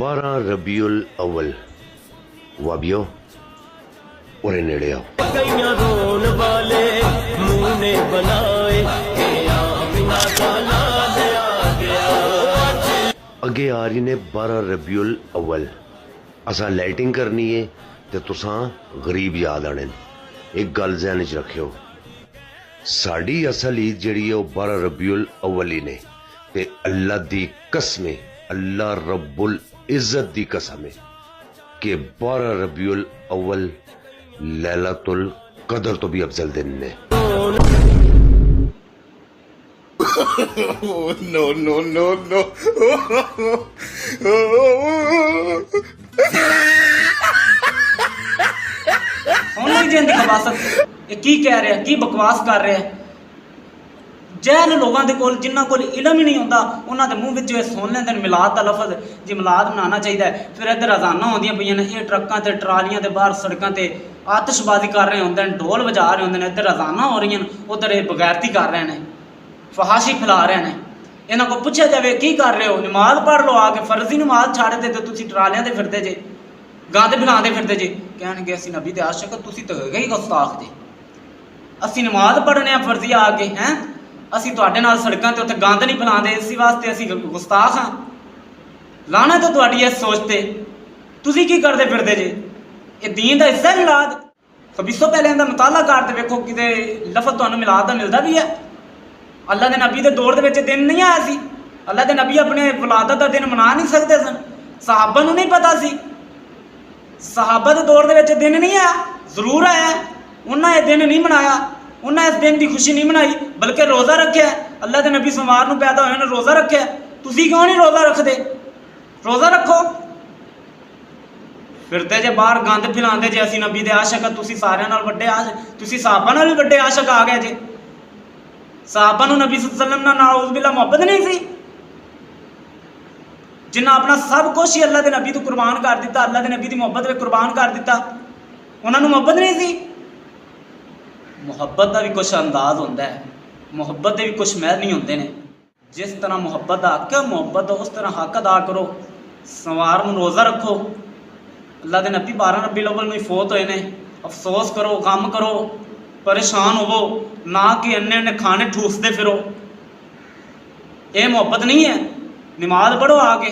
12 रबीउल अव्वल वाबियो और नेड़े आओ। अगे आ रही ने 12 रबीउल अव्वल। असा लाइटिंग करनी है तो तुसां गरीब याद आने। एक गल ज़हन च रखियो, साड़ी असल ईद जिहड़ी है 12 रबीउल अव्वल ही ने। ते अल्लाह दी कसम, अल्लाह रब्बुल इज्जत दी कसम है कि 12 रबीउल अव्वल लैलतुल कदर तो भी अफजल दिन ने। no, no, no, no. सुन जी इनकी खबासत ये की कह रहे हैं, की बकवास कर रहे हैं। जहल लोगों के कोल जिन्होंने कोल इलम ही नहीं होता उन्होंने मूँह विच सुन लेंदे मिलाद का लफज जी मिलाद मनाना चाहिए। फिर इधर अजाना होंदियां पईयां ने, ये ट्रकों से ट्रालियां के बाहर सड़कों से आतिशबाजी कर रहे होंगे, ढोल बजा रहे होंगे, इधर अजाना हो रही हैं, उधर ये बगैरती कर रहे हैं, फहाशी फैला रहे हैं। इन्हों को पूछा जाए की कर रहे हो, नमाज पढ़ लो आके, फर्जी नमाज छाड़ दे तो तुम ट्रालियां से फिरते जे, गांद फैलाते फिरते जे। कहणगे असीं नबी दे आशिक, तुसीं तो गई गुस्ताख जे, असीं नमाज पढ़ने फर्जी आके हैं, असीं तुहाडे नाल सड़कों ते उत्थे गंद नहीं फैलाते, इसी वास्ते असीं गुस्ताख हाँ। लाना तो तुहाडी इस सोच ते, तुसीं की करदे फिरदे जे। ये दीन दा हिस्सा है मिलाद। खबीसो पहले इहदा मुताला करते वेखो किते लफज तुहानूं मिलाद दा मिलदा भी है। अल्लाह के नबी के दौर के दिन नहीं आया सी, अल्लाह के नबी अपने विलादत का दिन मना नहीं सकते सन, सहाबा नूं नहीं पता सी, सहाबा के दौर के दिन नहीं आया, जरूर आया, उन्हें यह दिन नहीं मनाया, उन्हें इस दिन की खुशी नहीं मनाई, बल्कि रोज़ा रखे। अल्लाह के नबी सोमवार नूं पैदा होए ने रोज़ा रखे, तुसीं क्यों नहीं रोज़ा रखते? रोज़ा रखो। फिरते जे बाहर गंद फैलाते जे असीं नबी दे आशिक, तुसीं सारियां नाल वड्डे तुसीं सहाबा नाल भी वड्डे आशिक आ गए जे। सहाबा नूं नबी सल्लल्लाहु अलैहि वसल्लम नाल नाउज़ बिल्लाह मुहब्बत नहीं सी, जिन्हें अपना सब कुछ ही अल्लाह के नबी तो कुर्बान कर दिता, अल्लाह के नबी की मुहब्बत में कुर्बान कर दिता, उन्होंने मुहब्बत नहीं सी। मुहब्बत का भी कुछ अंदाज होता है, मुहब्बत के भी कुछ महल नहीं होंगे ने। जिस तरह मुहब्बत का हक है, मुहब्बत का उस तरह हक अदा करो। सवार में रोज़ा रखो, अल्लाह के नबी 12 रबीउल अव्वल में फौत हुए ने, अफसोस करो, गम करो, परेशान होवो, ना कि अन्य खाने ठूसते फिरो। ये मुहब्बत नहीं है। नमाज पढ़ो आके।